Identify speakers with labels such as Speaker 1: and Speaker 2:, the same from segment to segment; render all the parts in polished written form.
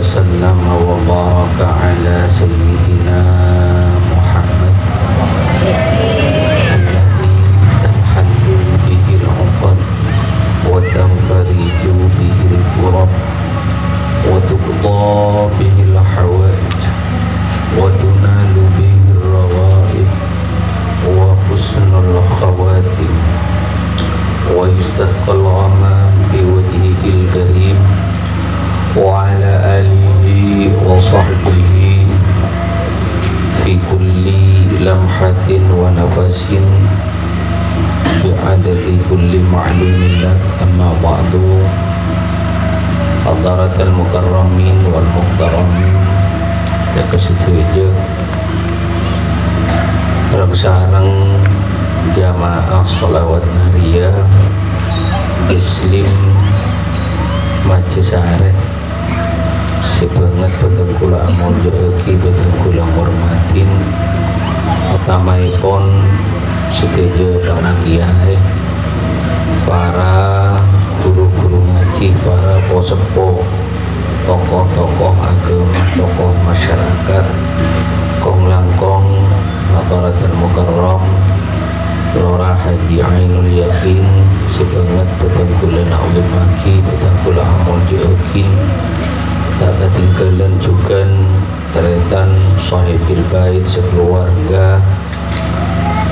Speaker 1: وسلم وبارك على سيدنا محمد الذي تنحل به العقد وتنفرج به الكرب وتقضى به الحوائج وتنال به الروائب وحسن الخواتم ويستسقى الغمام بوجهه الكريم وعلى آله وصحبه في كل لمحة ونفس بعدد كل معلوم لك. أما بعد حضرة المكرمين والمحترمين ya kesetuju sareng jamaah sholawat nariyah Islim Majesare sebanget betul kula amul joki betul kula hormatin utamaipun setuju para kiai, para guru-guru ngaji, para posepo, tokoh-tokoh agama, tokoh masyarakat, kong langkong Hatharatul Mukarram Lurah Haji Ainul Yakin sebanget betul kula na'udhu maki betul kula amul jokin tak ketinggalan juga teretan sahibil bait sekeluarga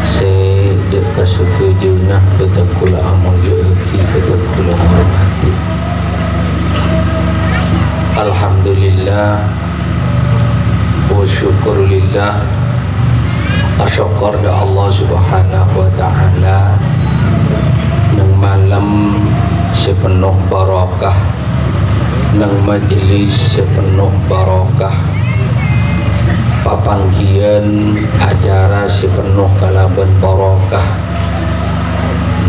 Speaker 1: sedek kesetujuna betul kula amul joki betul kula hormati. Alhamdulillah wa syukurillah, asyukur da Allah subhanahu wa ta'ala nang malam sepenuh barakah, nang majelis sepenuh barakah, papanggian acara sepenuh kalaban barakah,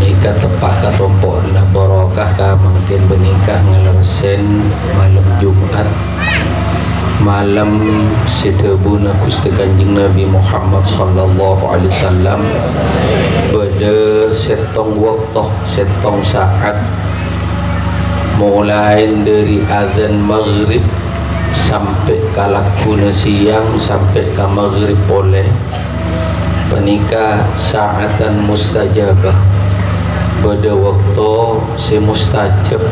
Speaker 1: nikah tepat katompok na barakah ka mungkin benikah ngelersen malam Jumat, malam sedebuna Gusti Kanjeng Nabi Muhammad sallallahu alaihi wasallam pada setong waktu, setong saat mulai dari azan maghrib sampai kalakuna siang sampai ke maghrib boleh penikah saatan mustajabah pada waktu si mustajab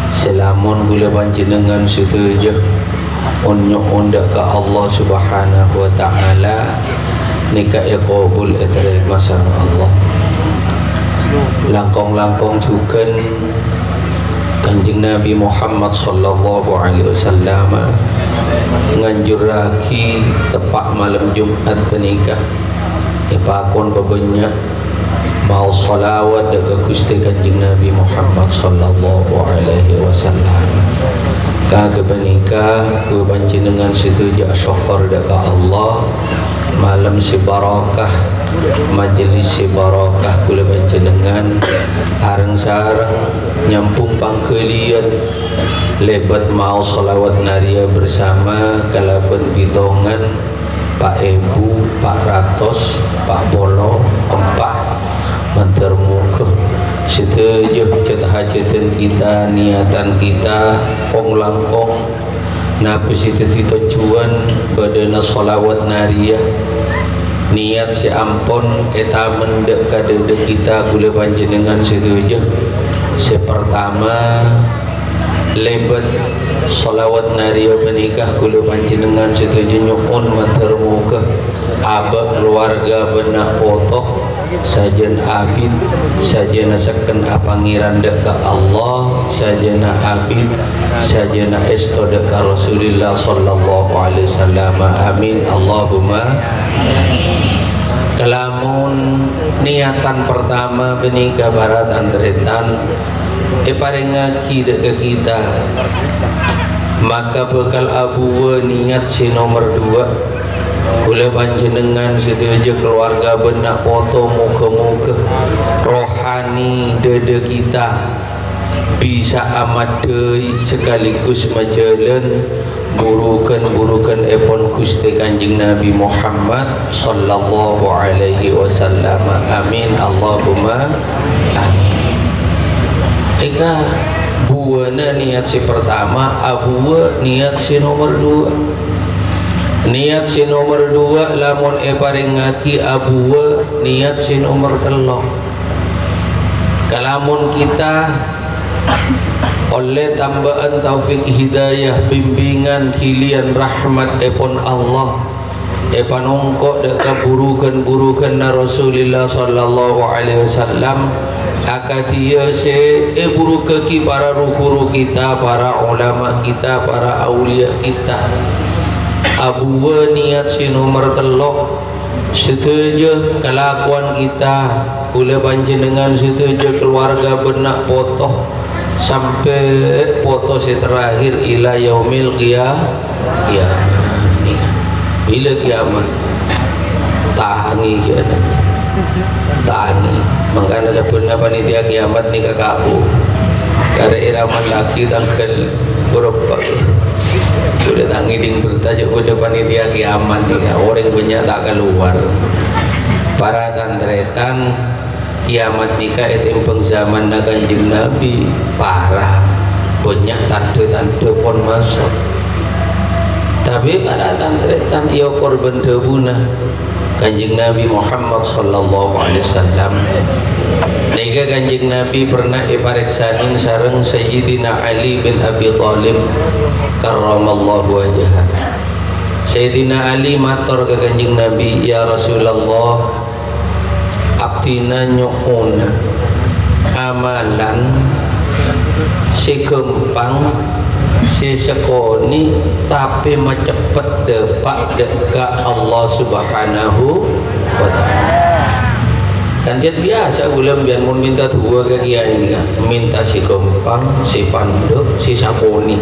Speaker 1: selamun gula panjenengan setuju unjuk-unjuk ke Allah subhanahu wa ta'ala nikah iqabul eterima sama Allah. Langkong-langkong juga Kanjeng Nabi Muhammad sallallahu alaihi wasallam nganjur lagi tepat malam Jumat penikah ipakon bebanyak mau salawat ke Gusti Kanjeng Nabi Muhammad sallallahu alaihi wasallam kagak menikah ku panjenengan setuju syukur dekat Allah malam si barakah majelis si barakah kula panjenengan areng-sareng nyampung pangkelian lebat mau salawat naria bersama kalaban bidongan Pak Ibu, Pak Ratos, Pak Bolo, Empak mantar muka setuju hajatan kita, niatan kita kong langkong napa situ tujuan badana salawat nariyah niat si ampun eta mendek kadede kita gula panjenengan setuju sepertama lebat salawat nariyah menikah gula panjenengan setuju nyukun mantar muka abad keluarga benak potoh sajen abid sajana seken apangiran dekat Allah sajana abid sajana esto dekat Rasulullah sallallahu alaihi wasallam. Amin Allahumma. Kalamun niatan pertama benikah barat andretan paring ngaki dekat kita maka bekal abuwa niat si nomor 2 kula panjenengan setuju keluarga benak foto muka-muka rohani dada kita bisa amat deui sekaligus majalan burukan epon Gusti Kanjeng Nabi Muhammad sallallahu alaihi wasallam. Amin Allahumma amin. Eka buan na niat si pertama, abua niat si nomor dua. Niat si nomor dua lamun paring ngaki abua niat si nomor telok. Kalamun kita oleh tambahan taufik hidayah bimbingan kilian rahmat epon Allah panongkok deka burukan na Rasulullah sallallahu alaihi wasallam akatia se buruka ki para guru kita, para ulama kita, para aulia kita. Abua niat si nomor telok setuju kelakuan kita boleh panjenengan setuju keluarga benak potoh sampai foto si terakhir ila yaumil kiamat. Bila kiamat tahangi kiamat tahangi makanya sebenarnya panitia kiamat ni kakakku kada iraman laki tanggal berapa sudah tangi ding bertajuk pada panitia kiamat ni orang banyak tak keluar para tantretan kiamat nikah itu zaman Kanjeng Nabi parah banyak tanda-tanda pun masuk. Tapi pada tantretan ia korban debuna Kanjeng Nabi Muhammad sallallahu alaihi wasallam. Nika Kanjeng Nabi pernah ipariksanin sareng Sayyidina Ali bin Abi Thalib karramallahu wajhah. Sayyidina Ali matur ke Kanjeng Nabi, ya Rasulullah, abdina nyuuna amalan si gempang si sekoni tapi macepet depak dekat Allah subhanahu wa ta'ala. Kan biasa ulam biar mau minta dua ke kiai ini kan, minta si gempang, si panduk, si sakoni.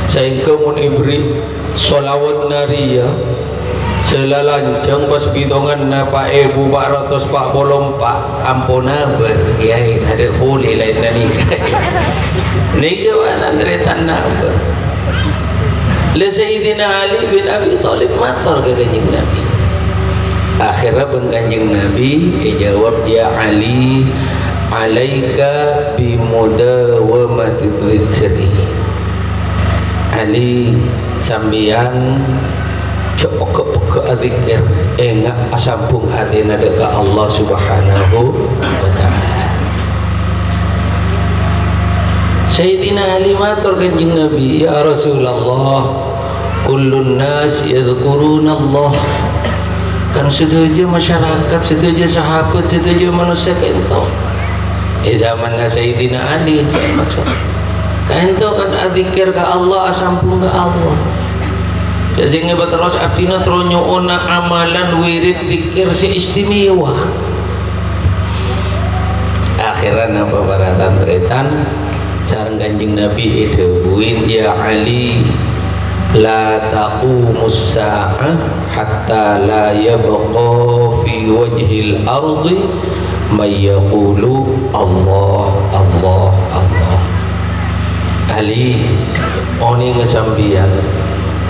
Speaker 1: Saya mau ibri solawat naria selalancang pas bitongan na Pak Ibu 444 ampuna berkiai ada boleh lain nikah nikah mana tretan apa le Sayyidina Ali bin Abi Thalib matur ke Kanjeng Nabi. Akhirnya pun Kanjeng Nabi jawab, ya Ali alaika bimudawamati dzikri. Ali sambian pokok-pokok adzikir enggak asampung atina dekat Allah subhanahu wa ta'ala. Sayyidina Ali matur Kanjeng Nabi, ya Rasulullah, kullun nas yadhkuruna Allah. Kan setuju masyarakat, setuju sahabat, setuju manusia kento. Zaman Sayyidina Ali saya maksud. Kento kan adzikir ke Allah asampung ke Allah. Sehingga terus abdina tronyo ona amalan wirid zikir si istimewa. Akhirnya apa para tantretan sareng Kanjeng Nabi edewin, ya Ali la taqumus sa'ah hatta la yabqa fi wajhil ardi may yaqulu Allah Allah Allah. Ali oni ngesambian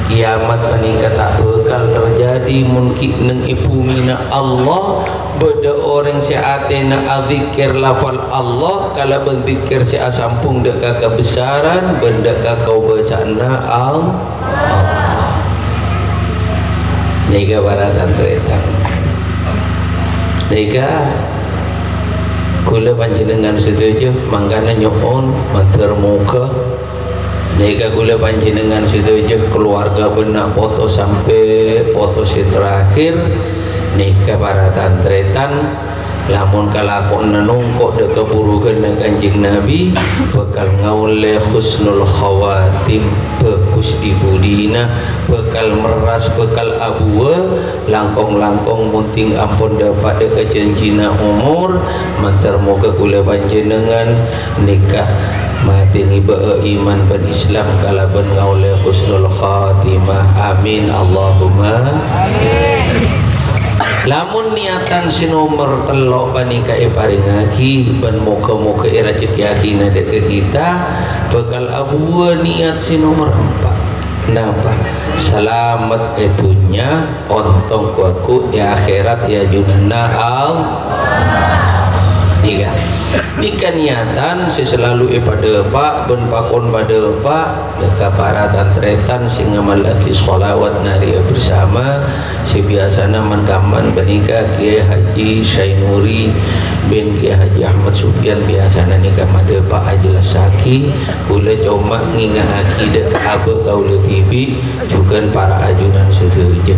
Speaker 1: kiamat meningkat tak bakal terjadi mungkin neng ibu mina Allah beda orang si atena adzikir lafal Allah kalau berzikir si asampung dekat kebesaran benda kau bersana Allah. Nika para tantretan nika kula panjenengan setuju mangkana nyuun matur muka. Nika gula panjenengan setuju keluarga benak foto sampai foto si terakhir. Nika para tantretan lamun kalakon nanungkok de keburukan dengan Kanjeng Nabi bakal ngaule husnul khawatim, bagus di budina, bakal meras, bakal abua langkong-langkong munting ampun dapat de kejanjina umur mantar moga gula panjenengan nikah mati ngiba iman dan Islam kalaban ngaule husnul khatimah. Amin Allahumma amin. Lamun niatan si nomor telok panika paring lagi ban moga-moga rezeki akhina dek kita bakal abua niat si nomor 4. Kenapa? Selamat etunya ontong kuaku ya akhirat ya junana al. 3 Nika niatan selalu pada pak ben pakon pada pak deka para tantretan sing ngamalaki sholawat naria bersama si biasana mendaman benika Kiai Haji Syainuri bin Kiai Haji Ahmad Sufyan biasana nikah made Pak Haji Lasaki kula cuma ngingahaki deka abe kaula TV juga para ajunan setuju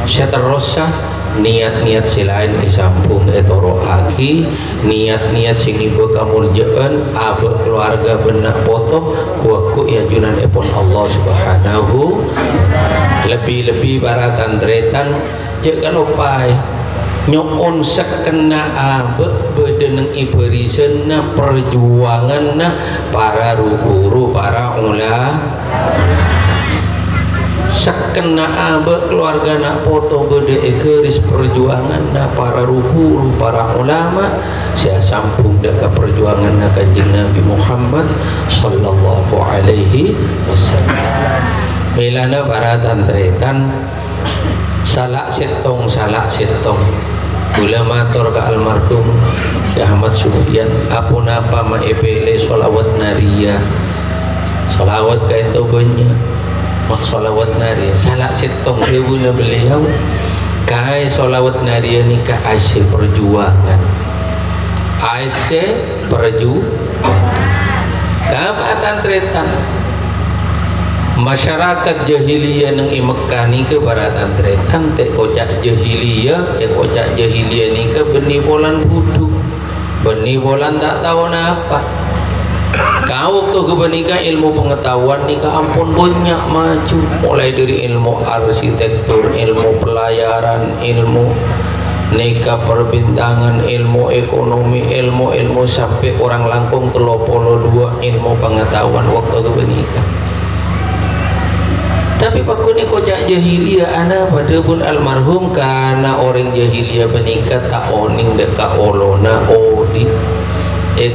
Speaker 1: seterusnya niat-niat selain disambung etoro haki niat-niat sing ibu kamuljaan abe keluarga benak foto kuaku ya junan epon Allah subhanahu lebih-lebih para tandretan jangan lupa nyon sekena abe bedeneng iberisenna perjuanganna para guru para ulama sekena abe keluarga nak foto bede ekeris perjuangan na para guru para ulama saya sambung deka perjuangan na kanjeng Nabi Muhammad sallallahu alaihi wasallam milana para tantretan salak setong gula matur ke almarhum Ahmad Sufyan apa ma epele sholawat nariyah sholawat ka ento banyak mak sholawat nariyah salak setong ibuna beliau kai sholawat nariyah nikah asyik perjuangan kapan tretan masyarakat jahiliyah nang Mekah ni ke baratan tretan te kocak jahiliyah ni ke benih bolan budu benih bolan tak tahu apa kau waktu kebenikah ilmu pengetahuan nikah ampun banyak maju mulai dari ilmu arsitektur ilmu pelayaran ilmu nikah perbintangan ilmu ekonomi ilmu sampai orang langkung 32 ilmu pengetahuan waktu kebenikah tapi pakuni kocak jahiliyah ana pada pun almarhum karena orang jahiliyah menikah tak oning deka olona odi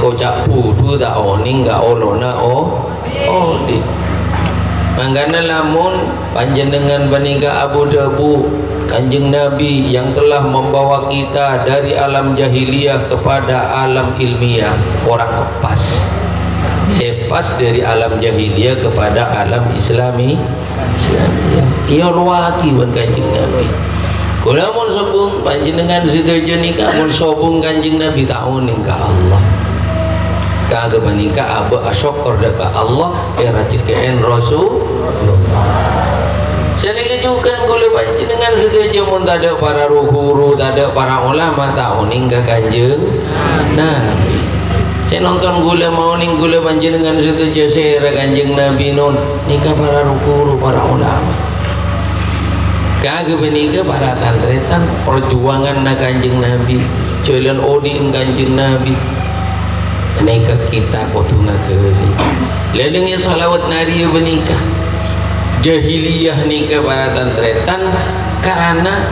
Speaker 1: kocak pudu tak oning gak olona odi mangkana lamun panjenengan menikah Abu Dhabu Kanjeng Nabi yang telah membawa kita dari alam jahiliyah kepada alam ilmiah orang lepas sepas dari alam jahiliyah kepada alam Islamiyah ia luaki buat Kanjeng Nabi kalau mau sobung panjenengan setuju nikah mau sobung Kanjeng Nabi tahun nikah Allah kagak menikah abu asyokor dekat Allah yang racik kean Rasulullah sedikit juga boleh panjenengan setuju mau tak ada para guru tak ada para ulama tahun nikah Kanjeng Nabi saya nonton gula mau ning gula panjenengan setuju saya Kanjeng Nabi non nikah para guru para ulama kagak menikah para tantretan perjuangan na Kanjeng Nabi jalan odin Kanjeng Nabi nikah kita kotunga keri ledengnya salawat nariyah menikah jahiliyah nikah para tantretan karena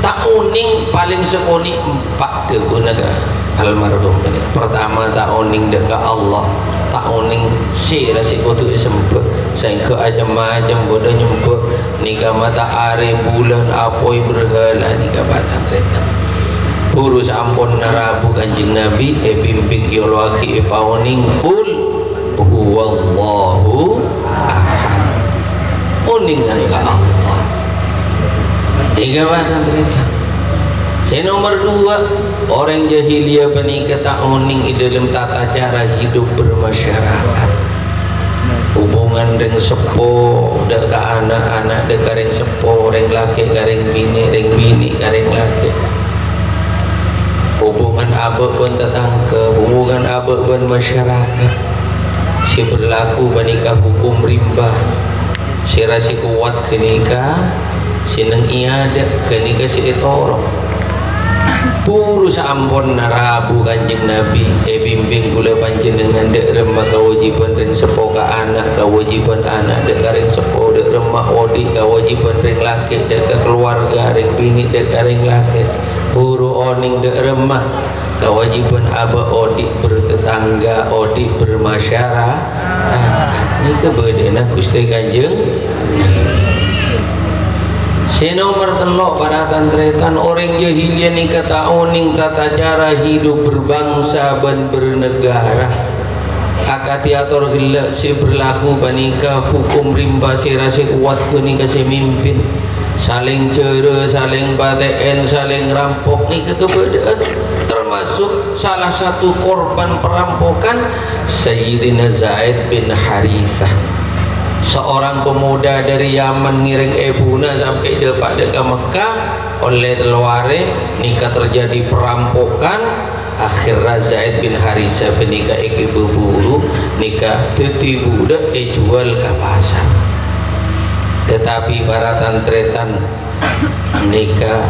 Speaker 1: tak uning paling sekoni 4 kegunaga almarhum ini pertama tak oning dekat Allah tak oning si rasi kutu sempet sehingga aja macam bodoh nyemput nikah matahari bulan apoi berhala nikah batang kereta urus ampun narabu Kanjeng Nabi bimbing yolwaki paoning kul huwallahu ahad oning ka Allah tiga batang kereta yang nomor 2 orang jahiliyah menikah tak oning di dalam tata cara hidup bermasyarakat hubungan dengan sepuh dekat anak-anak dekat ring sepuh ring laki garing bini garing laki hubungan abad pun tetangga hubungan abad pun masyarakat si berlaku menikah hukum rimba si rasi kuat kenikah si neng iada kenikah si etorong puru sampun narabu Kanjeng Nabi bimbing gula panjenengan dek remah kewajiban ring sepo ka anak kewajiban anak dek ring sepo dek remah odi kewajiban ring laki dek keluarga ring bini dek ring laki puru oning dek remah kewajiban aba odi bertetangga odi bermasyarakat ini kebedena Gusti Kanjeng Si nomor telok para tantretan orang jahiliyah ni kata oning tata cara hidup berbangsa dan bernegara. Akatiator gelak si berlaku panika hukum rimba si rasa kuat kunika si mimpin saling cera, saling batean, saling rampok ni kekebedean termasuk salah satu korban perampokan Sayyidina Zaid bin Harithah, seorang pemuda dari Yaman ngiring ebuna sampai dekat Mekah. Oleh telware nikah terjadi perampokan. Akhirnya Zaid bin Harithah nikah iki berburu nikah teti budak jual ke pasar. Tetapi para tantretan nikah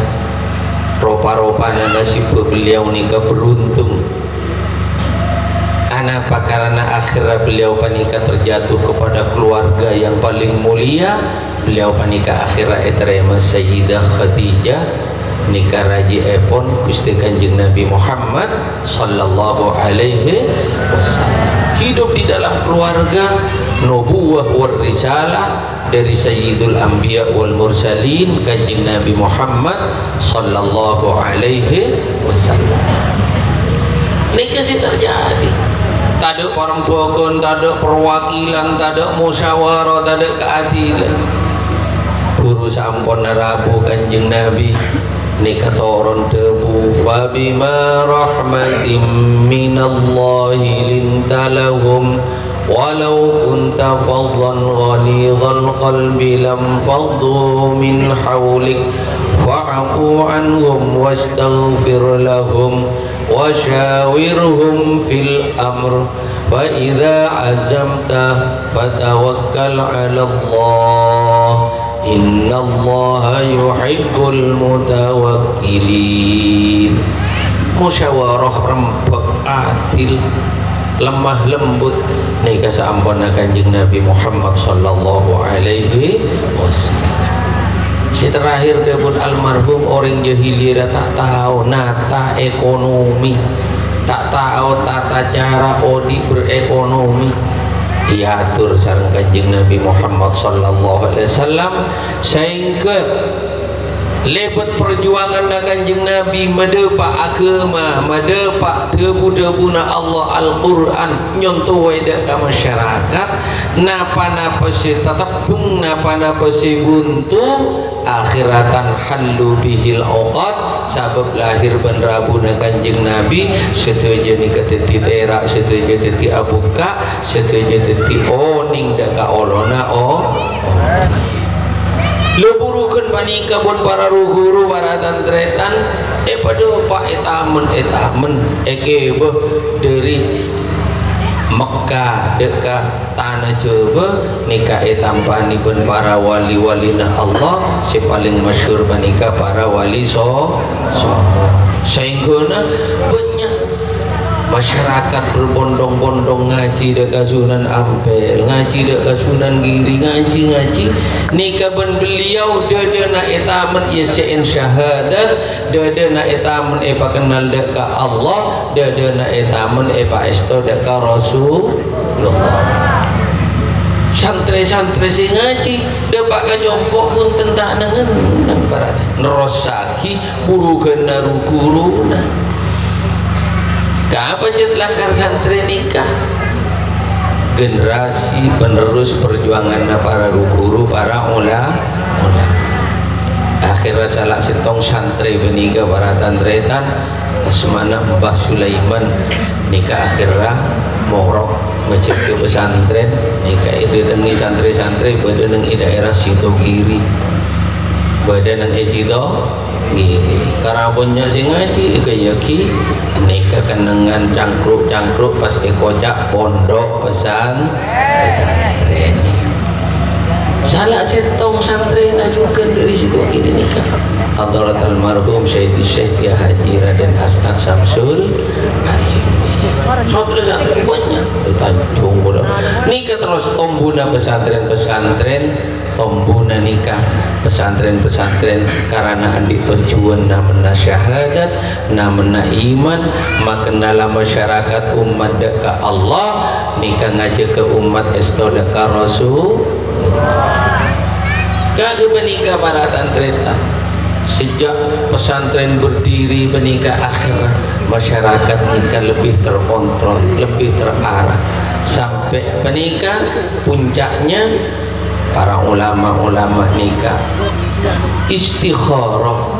Speaker 1: ropa-ropana nasib beliau nikah beruntung. Anapa karena akhirnya beliau panika terjatuh kepada keluarga yang paling mulia. Beliau panika akhirnya eterema Sayyidah Khadijah nikah raji epon Gusti Kanjeng Nabi Muhammad sallallahu alaihi wasallam. Hidup di dalam keluarga nubuwah wal risalah dari Sayyidul Anbiya wal Mursalin Kanjeng Nabi Muhammad sallallahu alaihi wasallam. Nikah sih terjadi. Tak ada perempuan, tak ada perwakilan, tak ada musyawarah, tak ada keadilan. Guru sampun narabu Kanjeng Nabi nikah toron tebu fabima rahmatim minallahi lintalahum walau kunta faddan ghalidhal qalbi lam faddu min hawlik fa'fu anhum wastaghfir lahum وشاورهم في الأمر فإذا عزمت فتوكل على الله إن الله يحب المتوكلين. Musyawarah rempek adil lemah lembut nikah sampuna Kanjeng Nabi Muhammad sallallahu alaihi wasallam. Si terakhir debut almarhum orang jahiliyah tak tahu nata ekonomi, tak tahu tata cara odi berekonomi. Diatur sareng Kanjeng Nabi Muhammad sallallahu alaihi wasallam sehingga lebet perjuangan Kanjeng Nabi medepak agama, medepak tebu-tebuna Allah Al-Quran nyontoh weda ke masyarakat. Napa-napa si tetapung, napa-napa si buntu, akhiratan hallu bihil uqad, sabab lahir ben rabuna Kanjeng Nabi setuju ni keteti terak, setuju teti abuka, setuju teti oning daka olona leburukan panika pun para guru para tantretan pada pak etamen ekebe dari Mekah dekat tanah Jawa nikah etampani pun para wali-walina Allah si paling masyhur panika para wali sehingga banyak masyarakat berbondong-bondong ngaji dekat Sunan Ampel, ngaji dekat Sunan Giri, ngaji nikah ben beliau dia nak etamen yasin syahadat, dia nak etamen kenal dekat Allah, dia nak etamen esto dekat Rasulullah. Santri-santri si ngaji dapat kajompok pun tentang dengan para nerosaki burukan naruguruna. Apa je langkar santri nikah? Generasi penerus perjuangan para guru, para ulama. Akhirnya salah setong santri menikah para tantretan asmana Mbah Sulaiman nikah akhirnya morok macam ke pesantren nikah itu tengi santri-santri pada nang daerah Sidogiri, pada nang Sido gini karena punya si ngaji kayaki nikah kenangan cangkruk pas kocak pondok pesantren salah setong santri najukan dari situ kiri nikah Hadrat almarhum Syekh Ya Haji Raden As'ad Samsul santri banyak Tanjung nikah terus tombuna pesantren tombuna nikah pesantren karena andi tujuan namanya syahadat namanya iman makna masyarakat umat dekat Allah nikah ngajak ke umat esto dekat Rasul kagak menikah para tantretan. Sejak pesantren berdiri menikah akhir masyarakat nikah lebih terkontrol, lebih terarah sampai menikah puncaknya para ulama-ulama nikah istikharah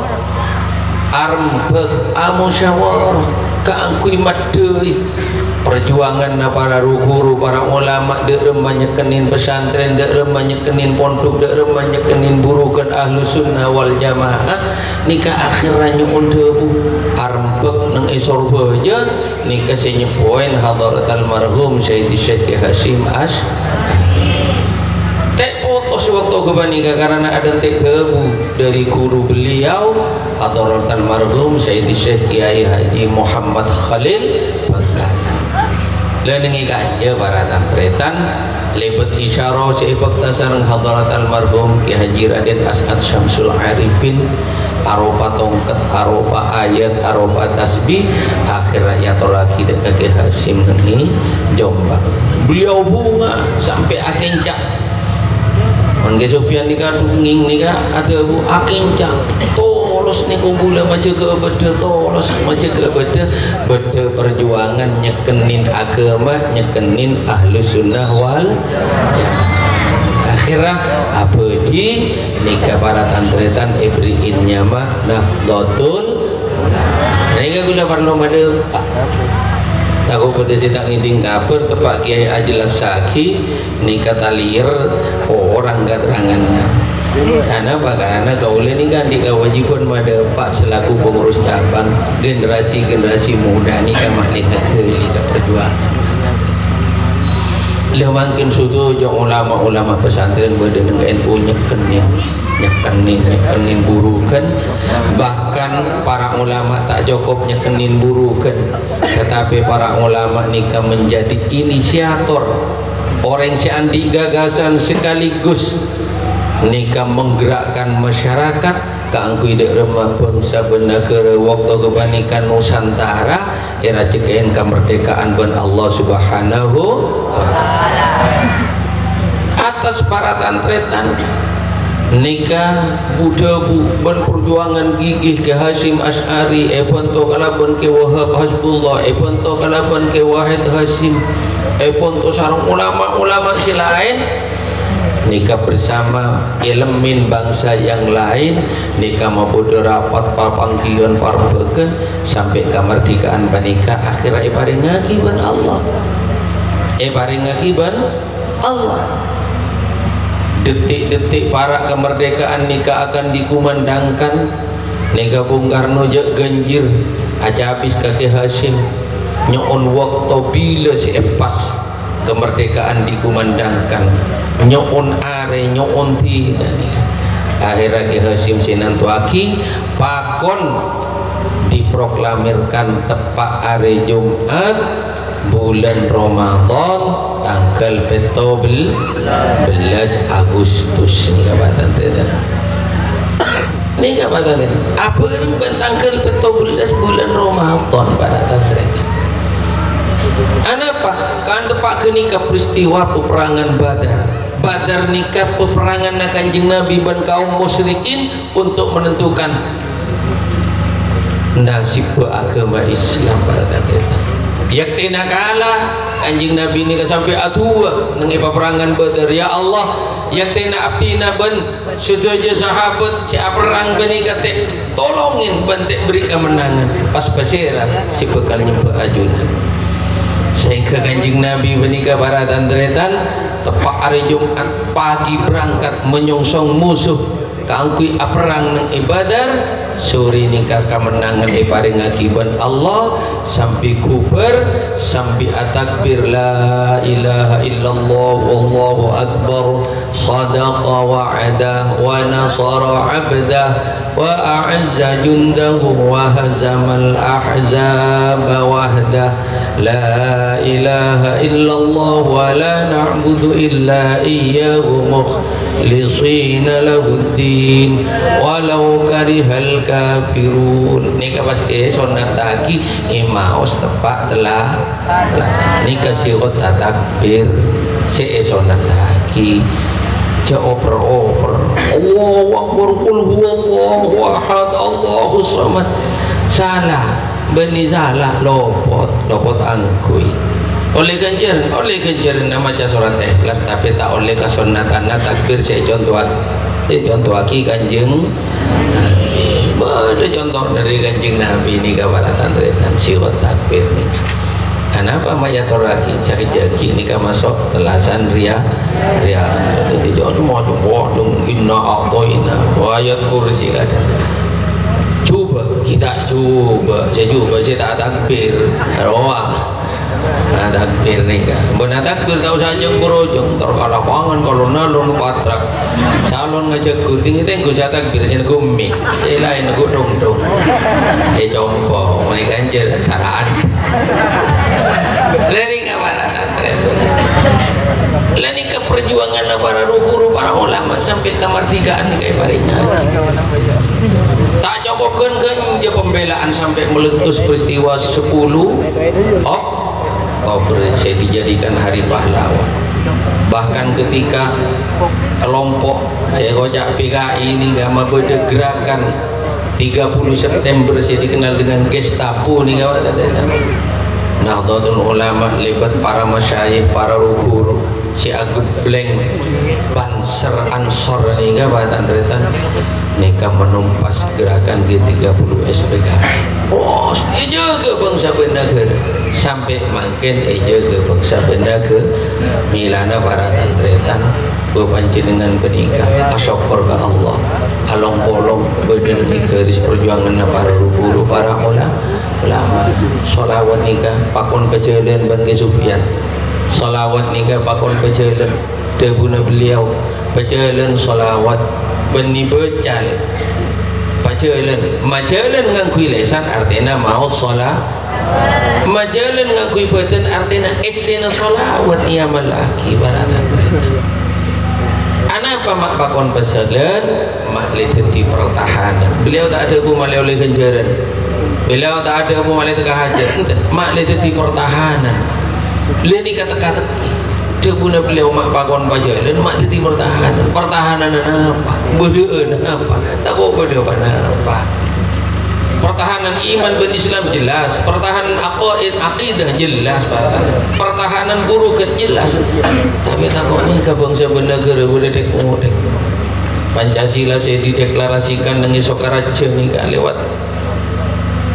Speaker 1: armpek musyawarah kaangkui madei perjuangan para guru para ulama dek remanyekenin pesantren dek remanyekenin pondok dek remanyekenin burukan ahlu sunnah wal jamaah nikah akhirnya undebu armpek nang esor baja nikah senyepoin hadarat almarhum Sayyidi Syekh Hasyim tek foto sewaktu kebanika karena ada tek tebu dari guru beliau hadarat almarhum Sayyidi Syekh Kiai Haji Muhammad Khalil Bagana lenengi ganja para tantretan lebet isyarah seibak tasarang hadarat almarhum Ki Haji Raden As'ad Syamsul Arifin aropa tongkat, aropa ayat, aropa tasbih akhirnya ya tolaki dekat Ki Hasyim ini Jombang beliau bunga sampai akencak Angge Sofyan nikah dunging nikah ada bu akencak tolos niku gula macam ke beda tolos macam ke beda perjuangan nyekenin agama nyekenin ahlu sunnah wal jamaah akhirnya apa di nikah para tantretan ibriin nyama Nahdlatul Ulama nikah gula parno made aku pada sedang ngiting kabar tepak Kiai Ajlas Saki nikah talir orang keterangannya karena kaulin ini kan dikawajiban pada Pak selaku pengurus cabang generasi muda nikah nikah perjuangan lewangkin sudu jong ulama-ulama pesantren berdeneng NU nyekenin burukan bahkan para ulama tak cukup nyekenin burukan tetapi para ulama nikah menjadi inisiator orang seandi gagasan sekaligus nikah menggerakkan masyarakat kaangkui dek remah bangsa benegara waktu kebanikan Nusantara era cekain kemerdekaan ben Allah Subhanahu wa ta'ala atas para tantretan nikah budabu ben perjuangan gigih ke Hasyim Asy'ari eponto kalaban ke Wahab Hasbullah eponto kalaban ke Wahid Hasyim eponto sarung ulama-ulama si lain nikah bersama elemen bangsa yang lain nikah mabudu rapat papangkion parbeken sampai kemerdekaan panika akhirnya ibaringaki ban Allah Allah detik-detik para kemerdekaan nikah akan dikumandangkan nikah Bung Karno je ganjir aja habis kaki Hasyim nyon waktu bila si epas kemerdekaan dikumandangkan nyon are nyon tidak akhirnya Ki Hasyim Sinantuaki pakon diproklamirkan tepat hari Jumat bulan Ramadan tanggal 17 Agustus ni kabatan tidak ni kabatan apa yang tanggal 17 bulan Ramadan pada tantretan apa kan tepak kenikah peristiwa peperangan Badar nikah peperangan Kanjeng Nabi dan kaum musyrikin untuk menentukan nasib agama Islam pada tantretan yak tina kalah Kanjeng Nabi nikah sampai atua nang peperangan Badar ya Allah yak tina apina ben sedaja sahabat si perang benika teh tolongin bantek beri kemenangan pas pasera si bekalnya beajunan sehingga Kanjeng Nabi menikah para tantretan tepat hari Jumat pagi berangkat menyongsong musuh kaangkui perang nang Badar sore nikah kemenangan paring akibat Allah sampai kuber sampai atakbir la ilaha illallah wallahu akbar sadaqa wa'ada wa nasara abdah wa a'azza jundahu wa hazamal ahzaba wahdah la ilaha illallah wa la na'budu illa iyyahu mukhlisina lahuddin walau karihal kafirun nikah pas sonat taki imaos tepak telah nikah siot takbir si sonat taki ja oper-oper Allahu Akbar qul huwallahu ahad Allahus samad salah benih salah lopot angkui oleh ganjaran nama baca surat ikhlas tapi tak oleh kesunatan takbir saya contoh aki kanjeng Nabi ada contoh dari kanjeng Nabi ini kabaratan retan siwat takbir ni kenapa maya toraki sakit jaki ni masuk telasan ria jadi jangan mau inna a'toina ayat kursi ada saya tak takbir roah takbir ni kan benar takbir tahu saja berujung terkalapangan kalau nalun patrak salon ngajak kuting itu yang gue takbir saya gumi saya lain gue dong compo mereka anjir saraan lani kabaratan lani ke perjuangan para ruhur para ulama sampai kemerdekaan kayak parinya tak cobakan kan dia pembelaan sampai meletus peristiwa 10 Oktober saya dijadikan hari pahlawan bahkan ketika kelompok saya kocak PKI ini gama berdegerakan 30 September saya dikenal dengan Gestapo nih kawan Nahdlatul Ulama lebat para masyayikh para ruhur si agebleng Banser Ansor nih kawan andretan nikah menumpas gerakan G30 SPK jaga bangsa benda ke sampai makin jaga bangsa benda ke milana para tantretan berpancing dengan penikah asyukur ke Allah along polong berdiri garis perjuangan para ruhur para ulama solawat nikah pakon kejadian Bangki Sufyan solawat nikah pakon kejadian debuna beliau kejadian solawat beni becal majalan ngakui lesan artinya mau sholat majalan ngakui batin artinya esena sholawat ia malaki baratan anak apa mak pakon pesalan mak leteti pertahanan beliau tak ada pun malai oleh ganjaran beliau tak ada pun malai tengah hajat mak leteti pertahanan beliau ni kata-kata dia punya beliau mak pakon pajalan mak teti pertahanan apa berdoa apa tak kau berdoa apa pertahanan iman dan Islam jelas pertahanan akidah jelas pertahanan guru kan jelas tapi tak kau ni ke bangsa bernegara berdek Pancasila saya dideklarasikan dengan Sokaraja ni kan lewat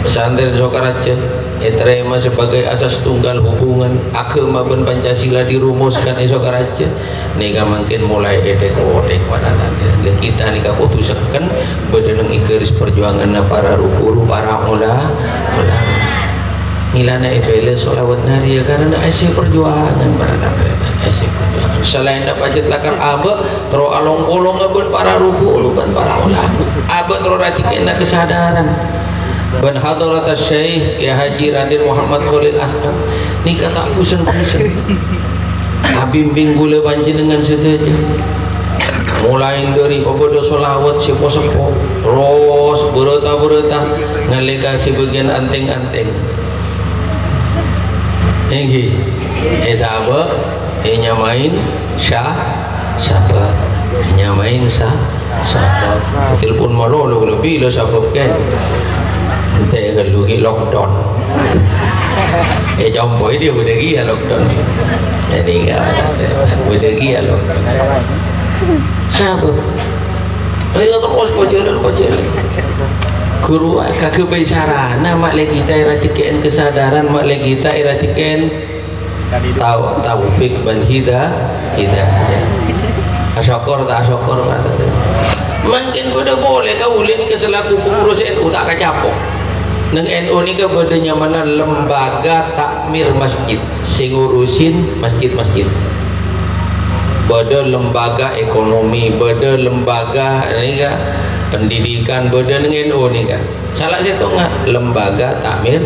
Speaker 1: pesantren Sokaraja terima sebagai asas tunggal hubungan agama dan Pancasila dirumuskan esok raja nika makin mulai edek-odek pada nanti kita nika putuskan berdenang garis perjuangan para ruhur para ulama milana epele solawat naria karena esi perjuangan pada nanti esi perjuangan selain dapat cetakar abah terus along-olong abah para ruhur dan para ulama abah terus racikan kesadaran ban hadarat Syekh ya Haji Raden Muhammad Khalil As'ad ni kata pusen-pusen abimbing gula panjenengan sedaja mulai dari pagoda solawat si posepo terus bereta ngalika si bagian anteng-anteng ini sahabat nyamain sahabat nyamain sahabat telepon malu lebih lo sahabat kan ente kalau lagi lockdown jompo dia udah gila lockdown jadi udah gila lockdown sahabat ayo terus pacaran guru kakek bersarana mak lagi kita iracikan kesadaran mak lagi kita iracikan taufik dan hidayah asyukur tak asyukur mungkin udah boleh kau ulin ke selaku pengurus NU tak kacapok nang NU ni ke bedanya mana lembaga takmir masjid sing ngurusin masjid-masjid beda lembaga ekonomi beda lembaga ni ke pendidikan beda dengan NU ni ke salah satu nggak lembaga takmir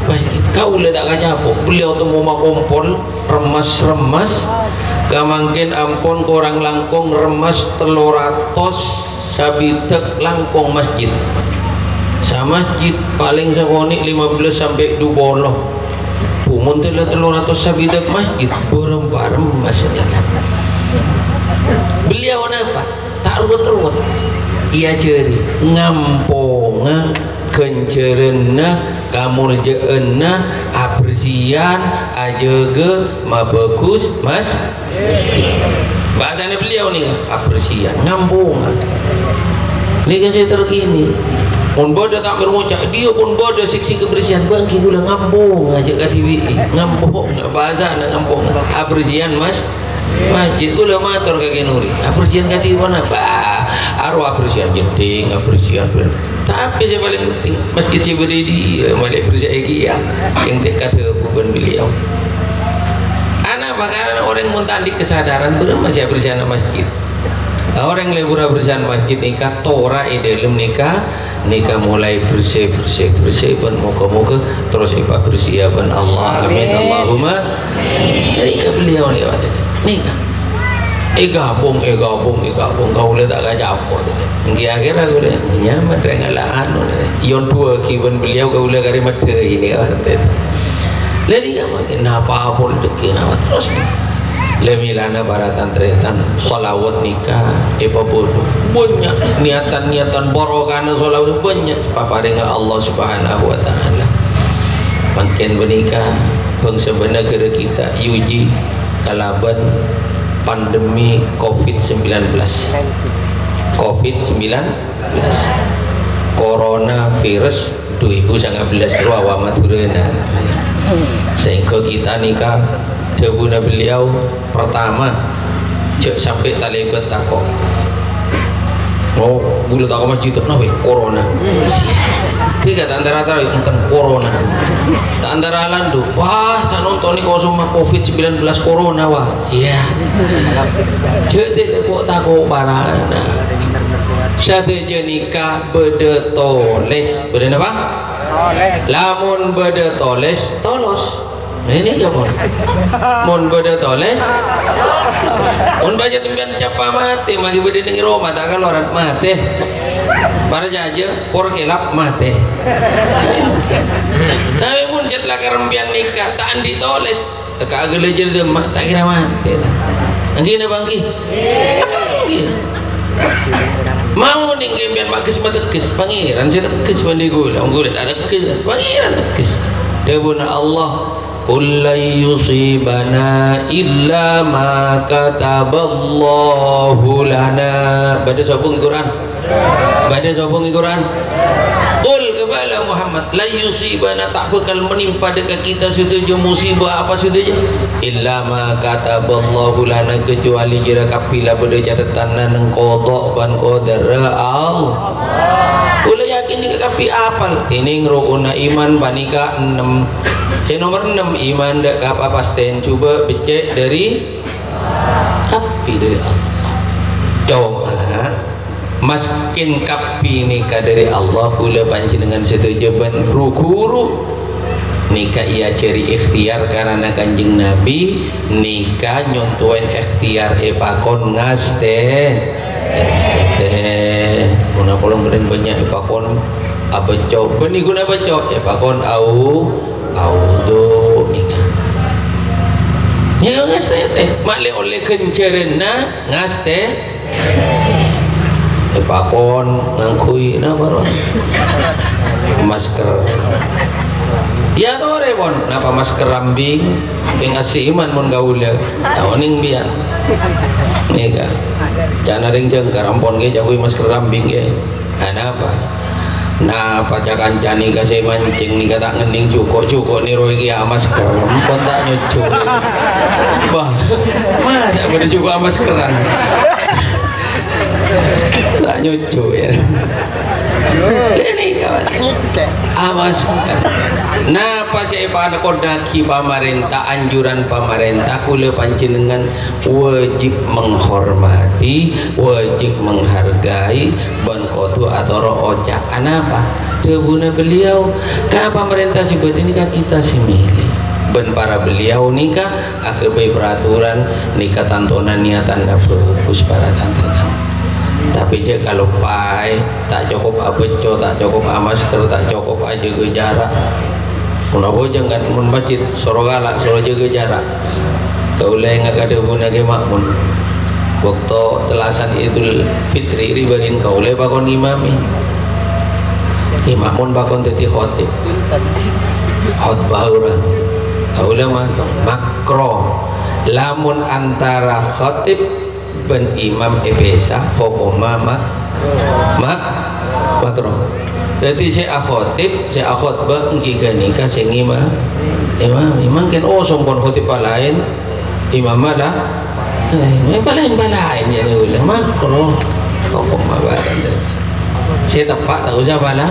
Speaker 1: masjid kau boleh tak kacapok beliau tu mau kumpul remas kamangkin ampun korang langkung remas teloratos sabitek langkung masjid sama masjid paling sakoni 15 sampai 20 pumun telah 300 sabitek masjid bareng-bareng masjid Beliau apa? Tak ruwet-ruwet. Ia ceri ngamponga kencerena kamurjeena apresian ajaga mabagus mas bahasanya beliau nih apresian ngamponga ini kan saya terkini pun bodoh tak bermucak dia pun bodoh seksi kebersihan bangki gula ngambung aja ke TV ngambung bahasa nak ngambung apresian mas masjid gula matur kaki nuri apresian kati mana bah arwah apresian jeding apresian tapi yang paling penting masjid si berdiri malik apresian ya yang dekat hubungan beliau anak bakaran orang muntandi kesadaran benar masih apresian masjid orang yang lebih apresian masjid nikah tora dalam nikah mulai bersih ben muka terus ibadah bersih ben Allah amin Allahumma nikah beliau nikah gabung kau boleh tak gajah apa tu akhirnya aku boleh nyaman rengalaan yon dua kiban beliau kau boleh kari mata ini jadi kamu kenapa pun deki nama terus lemilana baratan tretan sholawat nikah bodoh banyak niatan borokana sholawat banyak sepaparinga Allah subhanahu wa ta'ala makin bernikah bangsa negara kita yuji kalaban pandemi COVID-19 coronavirus 2019 ruawa maturana sehingga kita nikah debuna beliau pertama cek sampai talibat takok gula takok masjid itu kenapa corona tiga antara tentang corona antara landu wah saya nonton ini kau semua COVID-19 corona wah sia cek tidak kok takok barana satu jenika beda toles beda apa lamun beda toles tolos ini apa? Mun beda toles, mun baca tembian capa mati, magi beda nengi Roma tak kalau orang mati, para jaja por kelap mati. Tapi mun jet lagi rembian nikah, tak andi toles, tak agak lejer demak, tak kira mati. Anggi na bangki? Anggi. Mau nih gembian makis matekis, pangeran saya tekis pandigo, orang tak tekis, pangeran tekis. Debuna Allah. Qul la yusibana illa ma kataballahu lana. Baca sambung Quran. Qul kepada Muhammad la yusibana tak bakal menimpa dekat kita setuju musibah apa saja illa ma kataballahu lana kecuali jira kapila pada catatan nang qada ban qadara Allah. Kula yakin di kapi apal ini ngrukuna iman panika 6 nomor 6 iman dak apa pasten coba becek dari kapi dari Allah coba maskin kapi nikah dari Allah kula panjenengan setuju ban guru nikah ia ciri ikhtiar karena kanjeng Nabi nikah nyontoen ikhtiar pakon ngaste guna kolong gede banyak pakon abecok beni guna becok pakon audo nikah ya ngaste teh male oleh kencerena ngaste pakon ngangkui na baron masker ya to repon napa masker rambing pengasih iman mun gaula taoning bian nikah jangan ring jeung karampon ge jangkui masker rambing ge apa nah pacakan cani kasih mancing nih kata ngening cukup nih roy kia masker pun tak nyucuk bah masa boleh juga maskeran tak nyucuk ya ini kawan awas nah pas pada kodaki pemerintah anjuran pemerintah kula panjenengan wajib menghormati wajib menghargai ban kotu atau oca kenapa debuna beliau kan pemerintah sibut ini kan kita sih milih ben para beliau nikah akibat peraturan nikah tantonan niatan bagus para tantonan tapi je kalau pai tak cukup abeco tak cukup masker tak cukup aja ke jarak kenapa jangan mun masjid soro galak soro jaga jarak kau le ngak ada guna ke makmun waktu telasan Idul Fitri ribahin kaule bakon imami imamun bakon teti khotib khotbah urang kaule mantong makro lamun antara khotib ben imam ebesa hokoma makro jadi saya khotib saya khotbah ngika nikah sing imam kan sompon khotib lain imam lah balain ya ni ulang makro hokoma badan saya tepat tak usah bala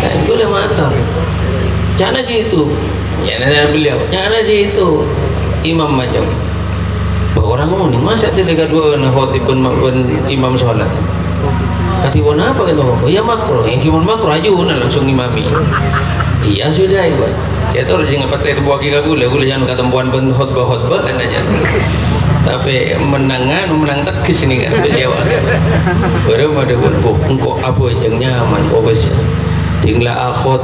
Speaker 1: dan ulang matang jangan situ jangan beliau jangan situ imam macam orang ngomong ni masa tidak dua na khotib pun imam solat katibon apa kata bapak ya makro yang kimon makro aja na langsung imami iya sudah ikut saya tahu jangan pasti itu buat kita gula jangan ketemuan pun khotbah kan aja tapi menang tekis ini kan beliau baru ada pun kok apa aja nyaman kok bes tinggal akhot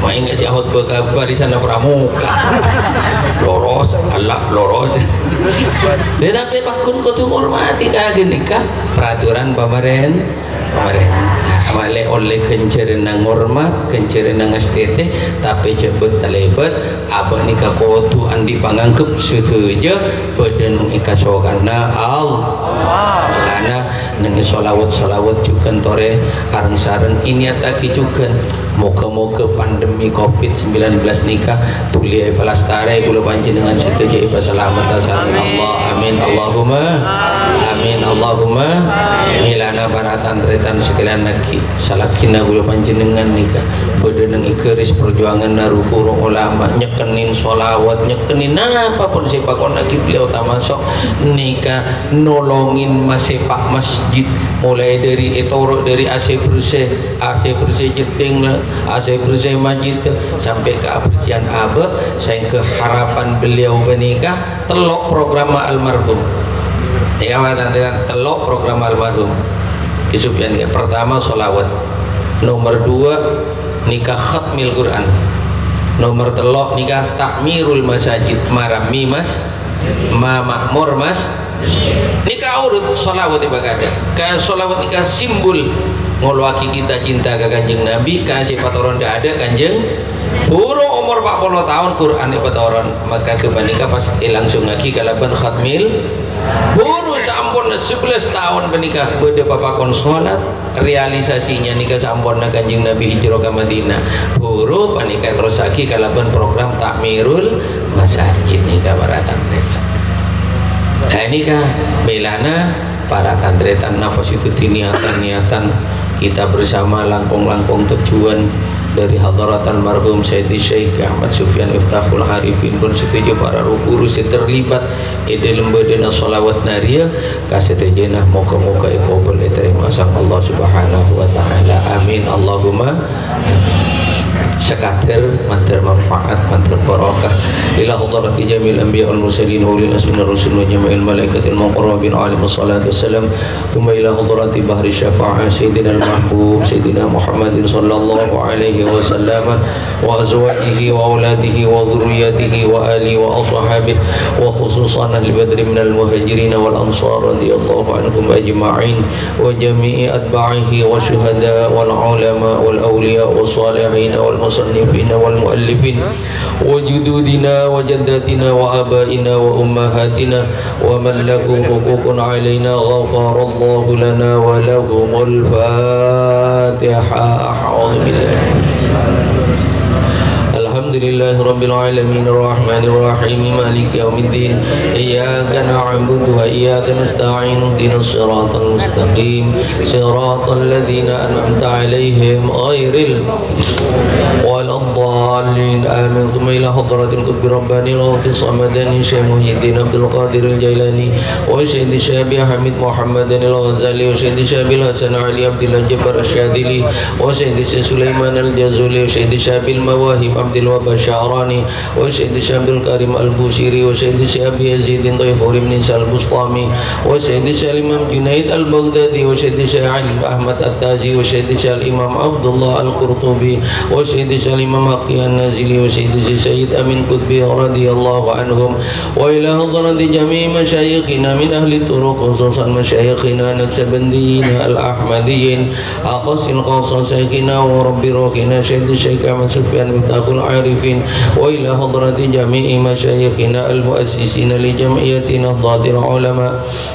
Speaker 1: mau ingat si akhot berkabar di sana pramuka loros alap loros tetapi pakun kau tu hormati kagak nikah peraturan pemerintah amale oleh kencerin nang hormat kencerin nang estete tapi cepet talebet apa nikah kau tu andi pangangkep setuju badan ikasokana Allah lana nang solawat juga tore arang sarang ini ataki juga moga-moga pandemi COVID-19 nikah tuliai pelastare kula panjenengan setuju iba selamat asal Allah amin Allahumma amin Allahumma hilana baratan tretan sekalian lagi salakina kula panjenengan nikah bedeneng ikeris perjuangan narukuru ulama nyekenin sholawat nyekenin apapun sepakon lagi beliau tamasok nikah nolongin masepak masjid mulai dari etoro dari AC bersih jeding lah AC bersih masjid sampai ke apresian abah saya ke harapan beliau menikah telok program almarhum ya telok program almarhum Isupian ya pertama sholawat nomor 2 nikah khatmil Quran nomor 3 nikah takmirul masajid marami mas makmur mas nikah urut sholawat ibadah kan sholawat nikah simbol ngolwaki kita cinta ke kanjeng Nabi kasih patoron dah ada kanjeng burung umur 40 tahun Quran patoron maka kebanika pas langsung lagi kalaban khatmil buru sampun 11 tahun menikah beda papakon sholat realisasinya nikah sampun kanjeng Nabi hijrah ke Madinah buru panikah terus lagi kalaban program takmirul masajid nikah baratan mereka nah nikah belana para tantretan nafas itu niatan kita bersama langkong-langkong tujuan dari hadaratan marhum Sayyidi Syekh Ahmad Sufyan Iftahul Harifin pun setuju para guru terlibat ide lembadana sholawat naria kasetejena moga-moga iqobal diterima sang Allah Subhanahu wa taala amin Allahumma sekatir mantar manfaat mantar barakah ila hadarati jamil anbiya wal mursalin wa ulil azmi rusul wa jama'il malaikatil muqarrabin alaihi wassalatu wassalam thumma ila hadarati bahri syafa'ah sayyidina al-mahbub sayyidina Muhammadin sallallahu alaihi wasallam wa azwajihi wa auladihi wa dhurriyyatihi wa alihi wa ashabihi wa khususan ahli badri minal muhajirin wal ansar radhiyallahu anhum ajma'in wa jami'i atba'ihi wa syuhada wal ulama wal awliya was salihin wal المصنفين والمؤلفين وجدودنا وجداتنا وآبائنا وأمهاتنا ومن له حقوق علينا غفر الله لنا ولهم الفاتحة أعوذ بالله Alhamdulillahi Rabbil Alamin Ar-Rahmanir Rahim Maliki Yawmiddin Iyyaka na'budu wa iyyaka nasta'in ihdinas siratal mustaqim siratal ladzina an'amta 'alaihim ghairil waladdallin amin thumma ila hadratil qutbi rabbani ghawthi samadani Syekh Muhyiddin Abdul Qadir Al-Jailani wa Syekh Syabi Hamid Muhammadan Al-Ghazali wa Syekh Syabi Hasan Ali Abdullah Jabbar Asy-Syadili wa Syekh Sulaiman Al-Jazuli wa Syekh Syabi Al-Mawahib Abdul Wahab الشعراني وسيد الشيخ عبد الكريم البوصيري وسيد الشيخ أبي يزيد طيفور بن البسطامي وسيد الشيخ الإمام جنيد البغدادي وسيد الشيخ علي أحمد التاجي وسيد الشيخ الإمام عبد الله القرطبي وسيد الشيخ الإمام حقي النازلي وسيد الشيخ سيد أمين قطبي رضي الله عنهم وإلى حضرة جميع مشايخنا من أهل الطرق خصوصا مشايخنا النكسبنديين الأحمديين أخص الخاصة شيخنا ورب روحنا سيد الشيخ أحمد سفيان مفتاح العارفين وإلى حضرة جميع مشايخنا المؤسسين لجمعية نهضة العلماء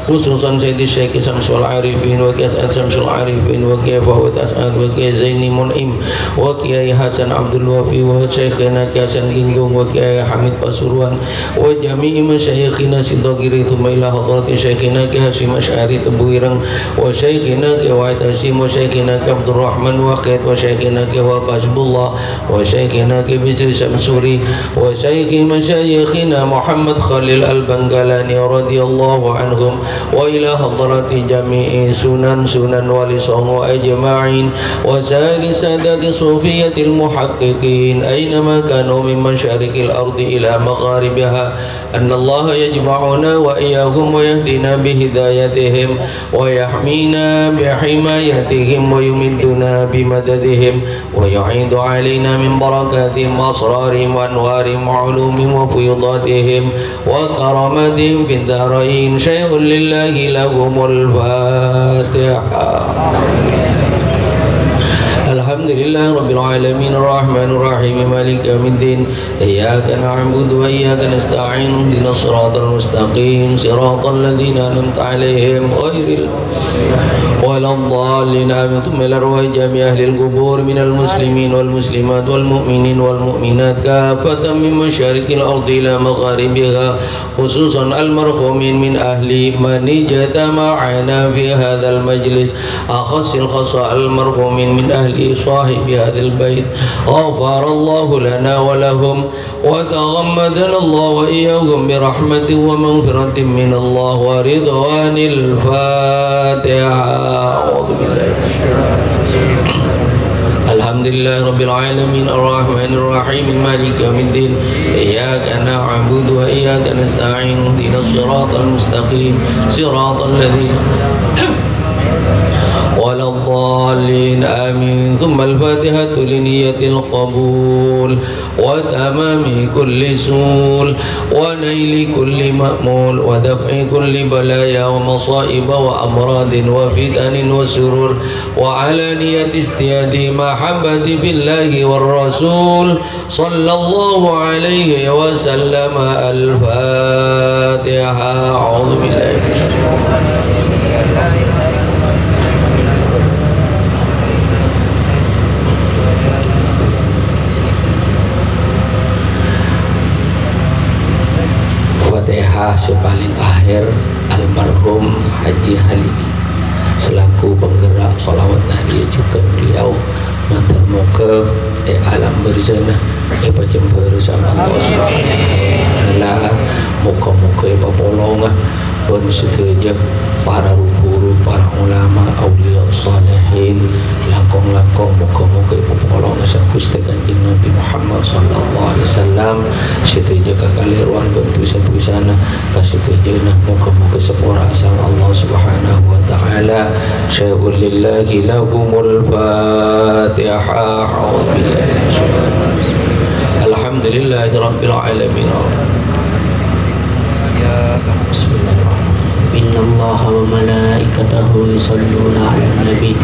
Speaker 1: خصوصا سيد الشيخ شمس العارفين وكي أسعد شمس العارفين وكي فهد أسعد وكي زيني منعم وكي حسن عبد الوفي وشيخنا كاسن جنجون وكي حميد pasuruan وجميع مشايخنا سيدوغيري ثم إلى حضرة شيخنا كهاشم أشعري تبويرن وشيخنا كوائد هاشم وشيخنا كعبد الرحمن وخير وشيخنا كوابشب الله وشيخنا كبسر شمسوري وشيخ مشايخنا محمد خليل البنغلاني رضي الله عنهم وإلى حضرة جميع سنن ولي صنع أجمعين وسائر سادة صوفية المحققين أينما كانوا من مشارق الأرض إلى مغاربها أن الله يجمعنا وإياهم ويهدينا بهدايتهم ويحمينا بحمايتهم ويمدنا بمددهم ويعيد علينا من بركاتهم وأسرارهم وأنوارهم وعلومهم وفيضاتهم وكراماتهم في الدارين شيء لله لهم الفاتحة. الحمد لله رب العالمين الرحمن الرحيم مالك يوم الدين إياك نعبد وإياك نستعين اهدنا الصراط المستقيم صراط الذين أنعمت عليهم غير ولا الضالين آمين. ثم إلى أرواح جميع أهل القبور من المسلمين والمسلمات والمؤمنين والمؤمنات كافة من مشارق الأرض إلى مغاربها خصوصا المرحومين من أهل من اجتمعنا في هذا المجلس أخص الخصاء المرحومين من أهل صاحب هذا البيت غفر الله لنا ولهم وتغمدنا الله وإياهم برحمة ومغفرة من الله ورضوان. الفاتحة. أعوذ بالله من الشيطان الرجيم. الحمد لله رب العالمين الرحمن الرحيم مالك يوم الدين إياك نعبد وإياك نستعين اهدنا الصراط المستقيم صراط الذين ولا الضالين آمين. ثم الفاتحة لنية القبول وتمام كل سول ونيل كل مأمول ودفع كل بلايا ومصائب وأمراض وفتن وسرور وعلى نية ازدياد محبة في الله والرسول صلى الله عليه وسلم. الفاتحة. أعوذ بالله من الشيطان الرجيم. Sepaling akhir almarhum Haji Halidi selaku penggerak sholawat nabi juga beliau matur muka alam berzana berjumpa bersama Allah Subhanahu wa taala. Muka-muka papolong pun setuju para guru, para ulama, aulia salihin, langkong-langkong muka-muka papolong asal Gusti Kanjeng Nabi Muhammad sallallahu alaihi wasallam setuju kekaliruan bentuk sana kasih tujuan muka-muka sepura asal Allah Subhanahu wa taala. Syai'ul lillahi lahumul fatihah. Alhamdulillahi rabbil alamin.
Speaker 2: إن الله وملائكته يصلون على النبي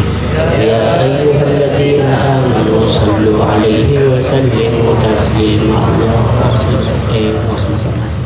Speaker 2: يا أيها الذين آمنوا صلوا عليه وسلموا تسليما. اللهم صل على